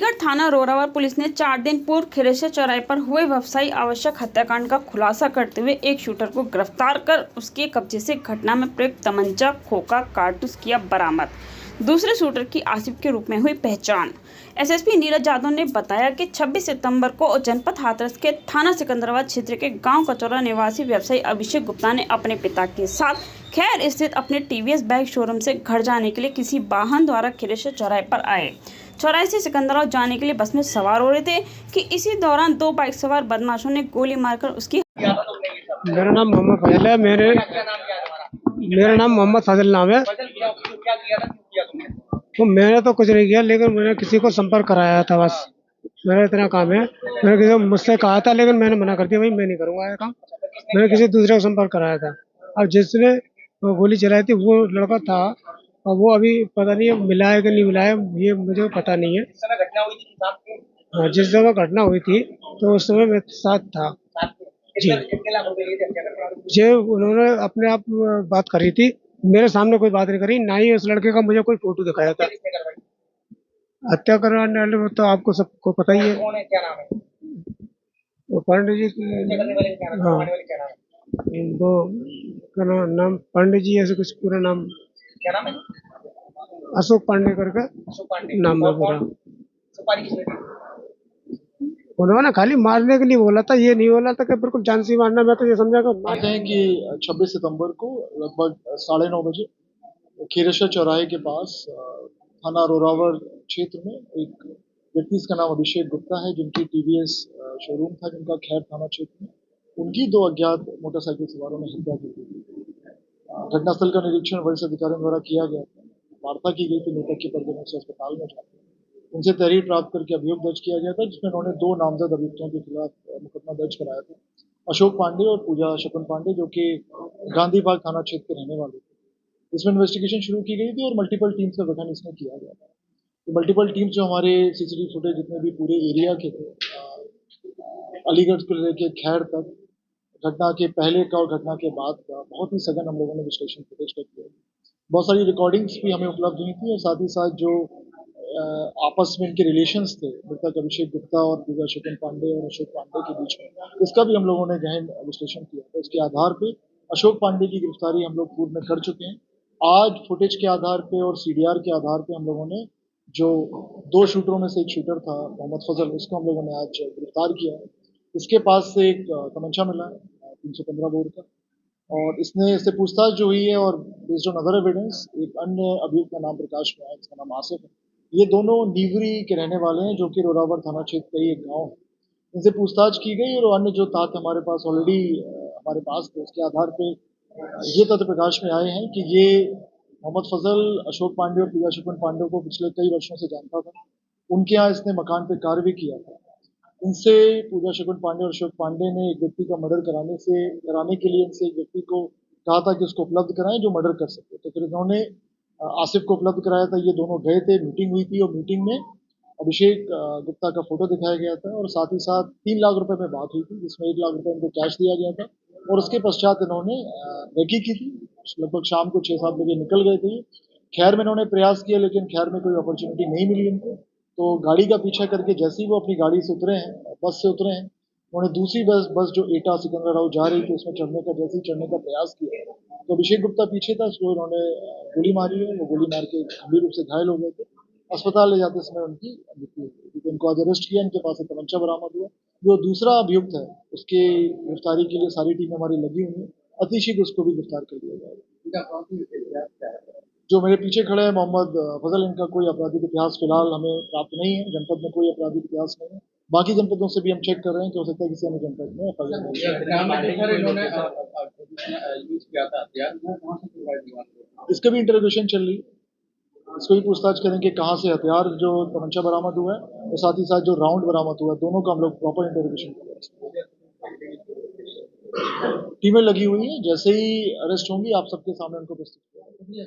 अलीगढ़ थाना रोरावर पुलिस ने 4 दिन पूर्व खिरेशा चौराहे पर हुए व्यवसायी आवश्यक हत्याकांड का खुलासा करते हुए एक शूटर को गिरफ्तार कर उसके कब्जे से घटना में प्रयुक्त तमंचा, खोखा, कारतूस किया बरामद। दूसरे शूटर की आसिफ के रूप में हुई पहचान। एसएसपी नीरज यादव ने बताया कि 26 सितंबर को जनपद हाथरस के थाना सिकंदराबाद क्षेत्र के गांव कचौरा निवासी व्यवसायी अभिषेक गुप्ता ने अपने पिता के साथ खैर स्थित अपने टीवीएस बाइक शोरूम से घर जाने के लिए किसी वाहन द्वारा खिरेशा चौराहे पर आए। चौराहे से सिकंदराबाद जाने के लिए बस में सवार हो रहे थे कि इसी दौरान 2 बाइक सवार बदमाशों ने गोली मारकर उसकी। मेरा नाम मोहम्मद फजल है। मेरा नाम मोहम्मद फजल नाम है। तो मैंने तो कुछ नहीं किया, लेकिन मैंने किसी को संपर्क कराया था, बस मेरा इतना काम है। मैंने किसी को मुझसे कहा था, लेकिन मैंने मना कर दिया, भाई मैं नहीं करूँगा ये काम। मैंने किसी दूसरे को संपर्क कराया था। अब जिसने वो गोली चलाई थी वो लड़का था, और वो अभी पता नहीं है मिला है कि नहीं मिला है, ये मुझे पता नहीं है। हाँ, जिस जगह घटना हुई थी तो उस समय मैं साथ था जी। जी, उन्होंने अपने आप बात करी थी, मेरे सामने कोई बात नहीं करी, ना ही उस लड़के का मुझे कोई फोटो दिखाया था। हत्या करवाने वाले वो तो आपको सबको पता ही है। वो पांडे जी हाँ, वो का नाम पांडे जी, ऐसे कुछ पूरा नाम अशोक पांडे करके नाम है पूरा। उन्होंने खाली मारने के लिए बोला था, ये नहीं बोला था कि बिल्कुल जान से मारना। मैं तो ये समझा कहते हैं कि 26 सितंबर को लगभग 9:30 बजे खीरेश्वर चौराहे के पास थाना रोरावर क्षेत्र में एक व्यक्ति, इसका नाम अभिषेक गुप्ता है, जिनकी टीवीएस शोरूम था, जिनका खैर थाना क्षेत्र में उनकी 2 अज्ञात मोटरसाइकिल सवारों ने हत्या की थी। घटनास्थल का निरीक्षण वरिष्ठ अधिकारियों द्वारा किया गया था। वार्ता की गई थी मृतक के परिजनों से अस्पताल में जाकर। उनसे तहरीर प्राप्त करके अभियोग दर्ज किया गया था, जिसमें उन्होंने 2 नामजद अभियुक्तों के खिलाफ मुकदमा दर्ज कराया था, अशोक पांडे और पूजा शकुन पांडे, जो कि गांधी बाग थाना क्षेत्र के रहने वाले थे। इसमें इन्वेस्टिगेशन शुरू की गई थी और मल्टीपल टीम्स का गठन इसमें किया गया था। तो मल्टीपल टीम्स जो हमारे सीसीटीवी फुटेज जितने भी पूरे एरिया के थे, अलीगढ़ से लेके खैर तक, घटना के पहले का और घटना के बाद का बहुत ही सघन हम लोगों ने विश्लेषण फुटेज का किया। बहुत सारी रिकॉर्डिंग्स भी हमें उपलब्ध हुई थी, और साथ ही साथ जो आपस में इनके रिलेशंस थे मृतक अभिषेक गुप्ता और पूजा शकुन पांडे और अशोक पांडे के बीच में, इसका भी हम लोगों ने गहन विश्लेषण किया था। इसके आधार पे अशोक पांडे की गिरफ्तारी हम लोग पूर्व में कर चुके हैं। आज फुटेज के आधार पे और सीडीआर के आधार पे हम लोगों ने जो 2 शूटरों में से एक शूटर था मोहम्मद फजल, उसको हम लोगों ने आज गिरफ्तार किया है। इसके पास से एक तमंचा मिला है 315 बोर का, और इससे पूछताछ जो हुई है, और बेस्ड ऑन अदर एविडेंस एक अन्य अभियुक्त का नाम प्रकाश में आया, जिसका नाम आसिफ है। ये दोनों नीवरी के रहने वाले हैं, जो कि रोरावर थाना क्षेत्र का ही एक गाँव है। इनसे पूछताछ की गई और अन्य जो तथ्य हमारे पास ऑलरेडी हमारे पास थे, उसके आधार पे ये तथ्य प्रकाश में आए हैं कि ये मोहम्मद फजल अशोक पांडे और पूजा शकुन पांडे को पिछले कई वर्षों से जानता था। उनके यहाँ इसने मकान पे कार्य भी किया था। इनसे पूजा शकुन पांडे और अशोक पांडे ने एक व्यक्ति का मर्डर कराने के लिए इनसे एक व्यक्ति को कहा था कि उसको उपलब्ध कराएं जो मर्डर कर सके। तो फिर इन्होंने आसिफ को उपलब्ध कराया था। ये दोनों गए थे, मीटिंग हुई थी, और मीटिंग में अभिषेक गुप्ता का फोटो दिखाया गया था, और साथ ही साथ 3 लाख रुपए में बात हुई थी, जिसमें 1 लाख रुपए इनको कैश दिया गया था, और उसके पश्चात इन्होंने रेकी की थी। लगभग शाम को 6-7 बजे निकल गए थे। खैर में इन्होंने प्रयास किया, लेकिन खैर में कोई अपॉर्चुनिटी नहीं मिली इनको। तो गाड़ी का पीछा करके जैसे ही वो अपनी गाड़ी से उतरे हैं, बस से उतरे हैं, उन्होंने दूसरी बस जो एटा सिकंदराबाद जा रही थी, उसमें चढ़ने का प्रयास किया। तो अभिषेक गुप्ता पीछे था, उसको उन्होंने गोली मारी है। वो गोली मार के गंभीर रूप से घायल हो गए थे। अस्पताल ले जाते समय उनकी मृत्यु हो गई। तो इनको आज अरेस्ट किया, इनके पास से तमंचा बरामद हुआ। जो दूसरा अभियुक्त है, उसकी गिरफ्तारी के लिए सारी टीमें हमारी लगी हुई है। अतिशीघ्र उसको भी गिरफ्तार कर लिया जाएगा। जो मेरे पीछे खड़े हैं मोहम्मद फजल, इनका कोई आपराधिक इतिहास फिलहाल हमें प्राप्त नहीं है। जनपद में कोई आपराधिक इतिहास नहीं है। बाकी जनपदों से भी हम चेक कर रहे हैं कि हो सकता है किसी अन्य जनपद में इसका भी इंटरोगेशन चल रही है। इसको भी पूछताछ करेंगे कहाँ से हथियार जो तमंचा बरामद हुआ है, और साथ ही साथ जो राउंड बरामद हुआ है, दोनों का हम लोग प्रॉपर इंटरोगेशन कर रहे हैं। टीमें लगी हुई हैं, जैसे ही अरेस्ट होंगी आप सबके सामने उनको प्रस्तुत करेंगे।